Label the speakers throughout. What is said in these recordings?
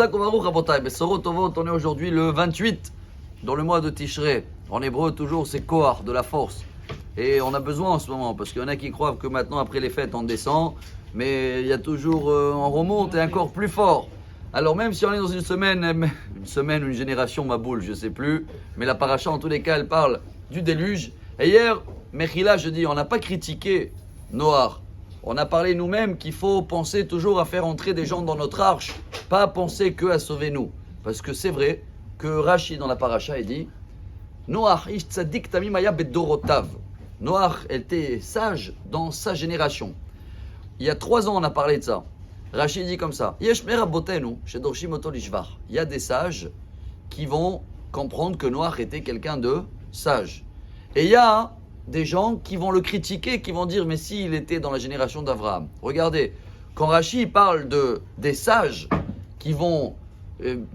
Speaker 1: On est aujourd'hui le 28 dans le mois de Tishrei. En hébreu, toujours, c'est Kohar, de la force. Et on a besoin en ce moment, parce qu'il y en a qui croient que maintenant, après les fêtes, on descend. Mais il y a toujours, on remonte et encore plus fort. Alors même si on est dans une semaine, une génération, ma boule, je ne sais plus. Mais la paracha, en tous les cas, elle parle du déluge. Et hier, Mechila, je dis, on n'a pas critiqué Noach. On a parlé nous-mêmes qu'il faut penser toujours à faire entrer des gens dans notre arche, pas penser que à sauver nous. Parce que c'est vrai que Rashi dans la paracha il dit Noach ish tzadik tamim haya bedorotav. Noach était sage dans sa génération. Il y a 3 ans on a parlé de ça. Rashi dit comme ça Yesh merabotenu shedorshim oto lishvach. Il y a des sages qui vont comprendre que Noach était quelqu'un de sage. Et il y a des gens qui vont le critiquer, qui vont dire mais s'il était dans la génération d'Abraham. Regardez, quand Rashi parle des sages qui vont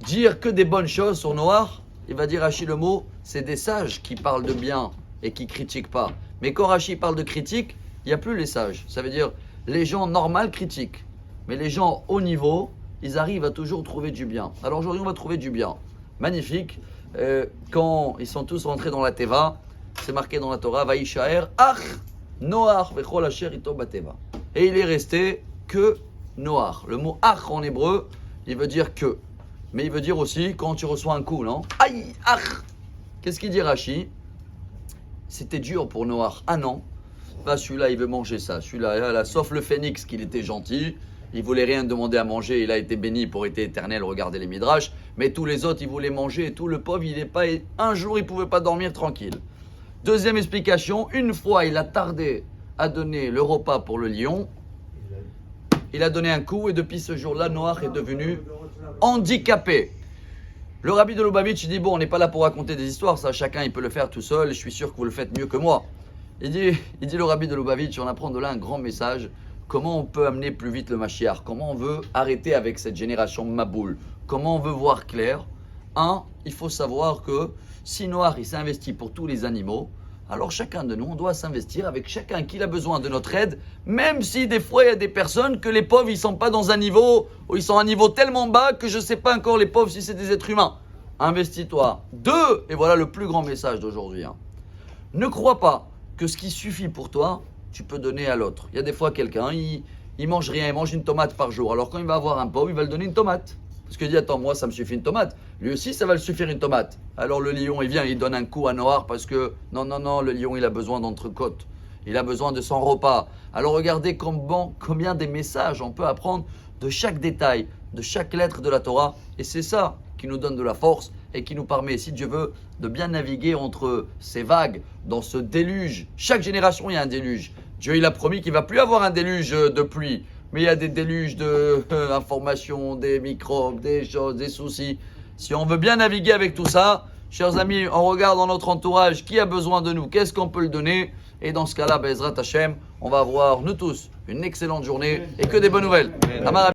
Speaker 1: dire que des bonnes choses sur Noach, il va dire Rashi le mot, c'est des sages qui parlent de bien et qui critiquent pas. Mais quand Rashi parle de critique, il n'y a plus les sages. Ça veut dire les gens normaux critiquent, mais les gens haut niveau, ils arrivent à toujours trouver du bien. Alors aujourd'hui on va trouver du bien. Magnifique. Quand ils sont tous rentrés dans la Teva, c'est marqué dans la Torah, Vaïshaer, Ach, Noach, Vechol Asher Ito Bateva. Et il est resté que Noach. Le mot Ach en hébreu, il veut dire que. Mais il veut dire aussi quand tu reçois un coup, non? Aïe, Ach. Qu'est-ce qu'il dit Rashi? C'était dur pour Noach. Ah non, bah, celui-là il veut manger ça. Celui-là, là, sauf le phénix, qu'il était gentil. Il voulait rien demander à manger, il a été béni pour été éternel, regardez les midrash. Mais tous les autres, ils voulaient manger et tout le pauvre, il n'est pas. Un jour, il ne pouvait pas dormir tranquille. Deuxième explication, une fois il a tardé à donner le repas pour le lion, il a donné un coup et depuis ce jour-là, Noach est devenu handicapé. Le rabbi de Lubavitch dit, bon, on n'est pas là pour raconter des histoires, ça chacun il peut le faire tout seul, je suis sûr que vous le faites mieux que moi. Il dit le rabbi de Lubavitch, on apprend de là un grand message, comment on peut amener plus vite le Mashiach, comment on veut arrêter avec cette génération maboule, comment on veut voir clair. Il faut savoir que si Noach il s'est investi pour tous les animaux, alors chacun de nous, on doit s'investir avec chacun qui a besoin de notre aide, même si des fois il y a des personnes que les pauvres, ils ne sont pas dans un niveau, ou ils sont à un niveau tellement bas que je ne sais pas encore les pauvres si c'est des êtres humains. Investis-toi. 2, et voilà le plus grand message d'aujourd'hui. Ne crois pas que ce qui suffit pour toi, tu peux donner à l'autre. Il y a des fois quelqu'un, il mange rien, il mange une tomate par jour. Alors quand il va avoir un pauvre, il va lui donner une tomate. Parce qu'il dit, attends, moi ça me suffit une tomate. Lui aussi, ça va le suffire une tomate. Alors le lion, il vient, il donne un coup à Noach parce que, non, le lion, il a besoin d'entrecôte. Il a besoin de son repas. Alors regardez combien des messages on peut apprendre de chaque détail, de chaque lettre de la Torah. Et c'est ça qui nous donne de la force et qui nous permet, si Dieu veut, de bien naviguer entre ces vagues, dans ce déluge. Chaque génération, il y a un déluge. Dieu, il a promis qu'il ne va plus avoir un déluge de pluie. Mais il y a des déluges d'informations, des microbes, des choses, des soucis. Si on veut bien naviguer avec tout ça, chers amis, on regarde dans notre entourage qui a besoin de nous, qu'est-ce qu'on peut le donner. Et dans ce cas-là, Bezrat Hashem, on va avoir, nous tous, une excellente journée et que des bonnes nouvelles.